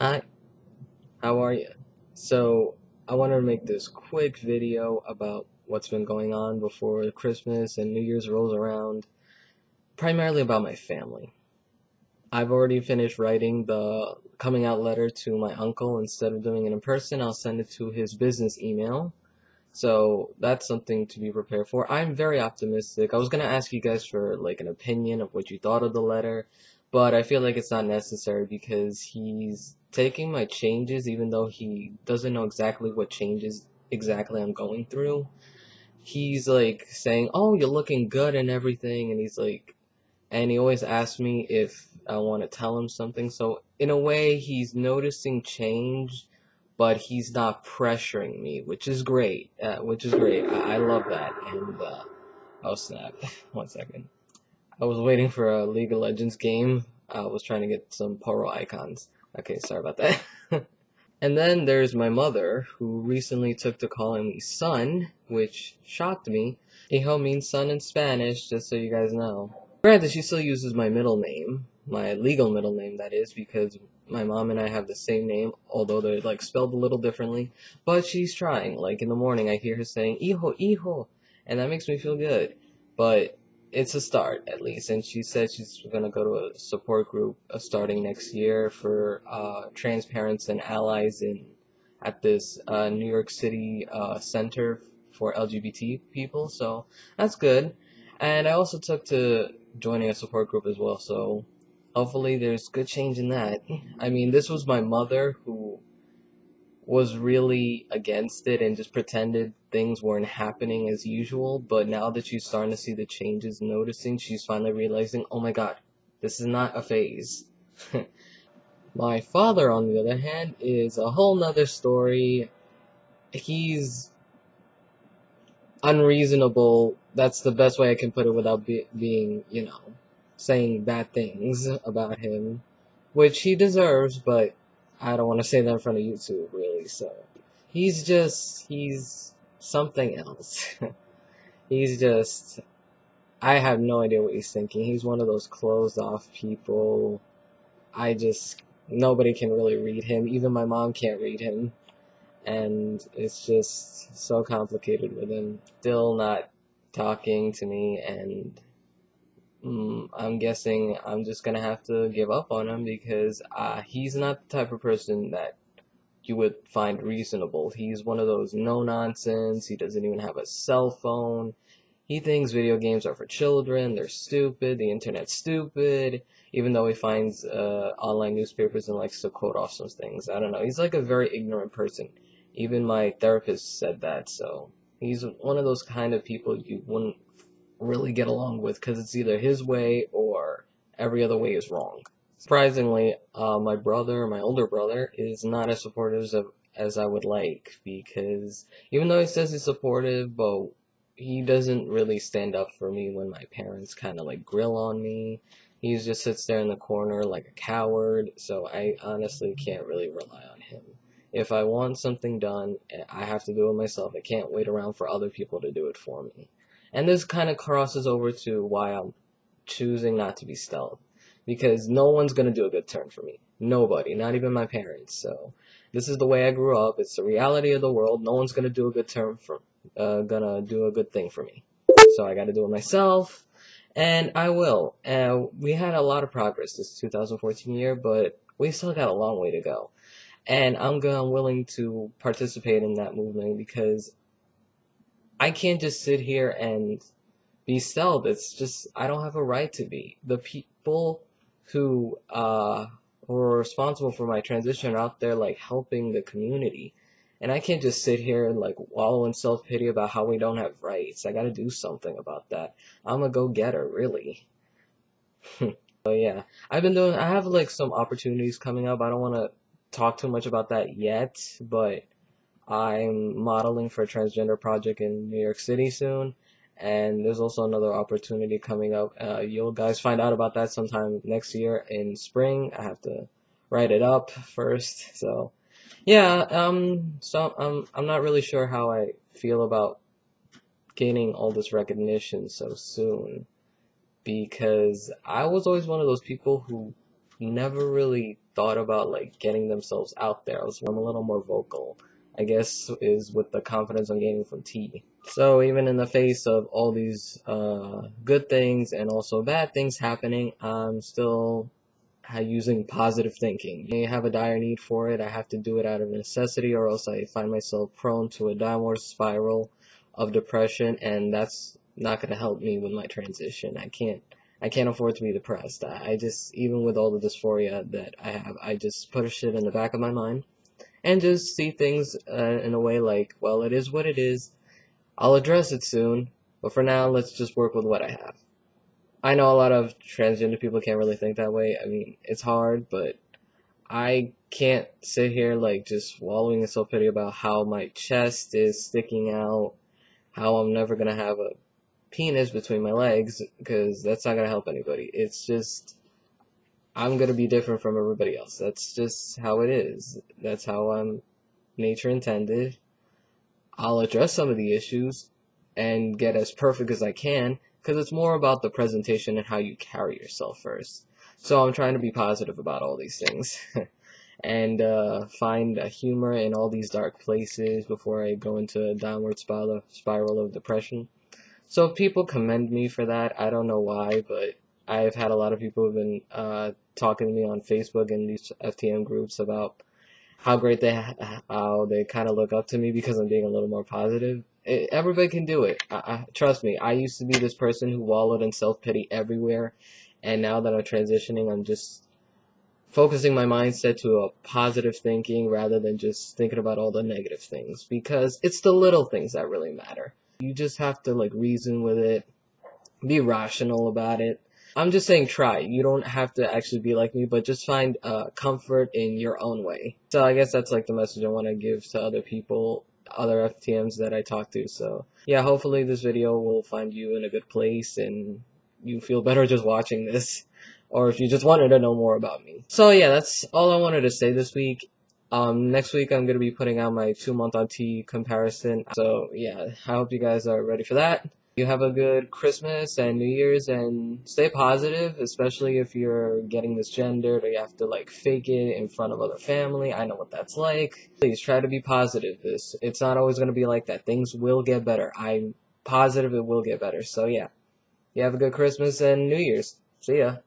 Hi, how are you? So, I wanted to make this quick video about what's been going on before Christmas and New Year's rolls around, primarily about my family. I've already finished writing the coming out letter to my uncle. Instead of doing it in person, I'll send it to his business email. So, that's something to be prepared for. I'm very optimistic. I was gonna ask you guys for like an opinion of what you thought of the letter, but I feel like it's not necessary because he's taking my changes even though he doesn't know exactly what changes exactly I'm going through. He's like saying, "Oh, you're looking good and everything," and he always asks me if I want to tell him something. So in a way, he's noticing change, but he's not pressuring me, which is great. Which is great. I love that. And oh snap! 1 second. I was waiting for a League of Legends game. I was trying to get some Poro icons. Okay, sorry about that. And then there's my mother, who recently took to calling me son, which shocked me. Hijo means son in Spanish, just so you guys know. Granted, she still uses my middle name, my legal middle name, that is, because my mom and I have the same name, although they're like spelled a little differently. But she's trying. Like in the morning, I hear her saying "hijo, hijo," and that makes me feel good. But it's a start, at least. And she said she's gonna go to a support group starting next year for trans parents and allies in at this New York City center for LGBT people. So that's good. And I also took to joining a support group as well, so hopefully there's good change in that. I mean, this was my mother who was really against it and just pretended things weren't happening as usual, but now that she's starting to see the changes, noticing, she's finally realizing, oh my god, this is not a phase. My father, on the other hand, is a whole nother story. He's unreasonable. That's the best way I can put it without being, saying bad things about him, which he deserves, but I don't want to say that in front of YouTube, really. So he's something else. He's just, I have no idea what he's thinking. He's one of those closed off people. Nobody can really read him. Even my mom can't read him. And it's just so complicated with him. Still not talking to me, and I'm guessing I'm just gonna have to give up on him because he's not the type of person that you would find reasonable. He's one of those no nonsense. He doesn't even have a cell phone. He thinks video games are for children. They're stupid. The internet's stupid. Even though he finds online newspapers and likes to quote off some things. I don't know. He's like a very ignorant person. Even my therapist said that. So he's one of those kind of people you wouldn't really get along with because it's either his way or every other way is wrong. Surprisingly, my older brother, is not as supportive as I would like because even though he says he's supportive, but he doesn't really stand up for me when my parents kind of like grill on me. He just sits there in the corner like a coward, so I honestly can't really rely on him. If I want something done, I have to do it myself. I can't wait around for other people to do it for me. And this kind of crosses over to why I'm choosing not to be stealth. Because no one's going to do a good turn for me. Nobody, not even my parents. So this is the way I grew up. It's the reality of the world. No one's going to do a good turn for, gonna do a good thing for me. So I got to do it myself. And I will. We had a lot of progress this 2014 year, but we still got a long way to go. And I'm willing to participate in that movement because I can't just sit here and be stealth. It's just, I don't have a right to be. The people who are responsible for my transition are out there like helping the community. And I can't just sit here and like wallow in self-pity about how we don't have rights. I gotta do something about that. I'm a go-getter, really. So yeah, I have like some opportunities coming up. I don't want to talk too much about that yet, but I'm modeling for a transgender project in New York City soon, and there's also another opportunity coming up. You'll guys find out about that sometime next year in spring. I have to write it up first, so yeah. I'm not really sure how I feel about gaining all this recognition so soon because I was always one of those people who never really thought about like getting themselves out there. I'm a little more vocal, I guess, is with the confidence I'm gaining from tea. So even in the face of all these good things and also bad things happening, I'm still using positive thinking. I have a dire need for it. I have to do it out of necessity, or else I find myself prone to a downward spiral of depression, and that's not going to help me with my transition. I can't afford to be depressed. I just, even with all the dysphoria that I have, I just put shit in the back of my mind and just see things in a way like, well, it is what it is. I'll address it soon, but for now, let's just work with what I have. I know a lot of transgender people can't really think that way. I mean, it's hard, but I can't sit here like just wallowing in self-pity about how my chest is sticking out, how I'm never gonna have a penis between my legs, because that's not gonna help anybody. It's just, I'm gonna be different from everybody else. That's just how it is. That's how nature intended. I'll address some of the issues and get as perfect as I can, because it's more about the presentation and how you carry yourself first. So I'm trying to be positive about all these things and find a humor in all these dark places before I go into a downward spiral of depression. So people commend me for that. I don't know why, but I've had a lot of people who've been talking to me on Facebook and these FTM groups about how great how they kind of look up to me because I'm being a little more positive. Everybody can do it. Trust me, I used to be this person who wallowed in self-pity everywhere, and now that I'm transitioning, I'm just focusing my mindset to a positive thinking rather than just thinking about all the negative things, because it's the little things that really matter. You just have to like reason with it, be rational about it. I'm just saying try. You don't have to actually be like me, but just find comfort in your own way. So I guess that's like the message I want to give to other people, other FTMs that I talk to. So yeah, hopefully this video will find you in a good place and you feel better just watching this, or if you just wanted to know more about me. So yeah, that's all I wanted to say this week. Next week I'm going to be putting out my 2-month on tea comparison. So yeah, I hope you guys are ready for that. You have a good Christmas and New Year's, and stay positive, especially if you're getting misgendered or you have to like fake it in front of other family. I know what that's like. Please try to be positive. It's not always going to be like that. Things will get better. I'm positive it will get better. So yeah, you have a good Christmas and New Year's. See ya.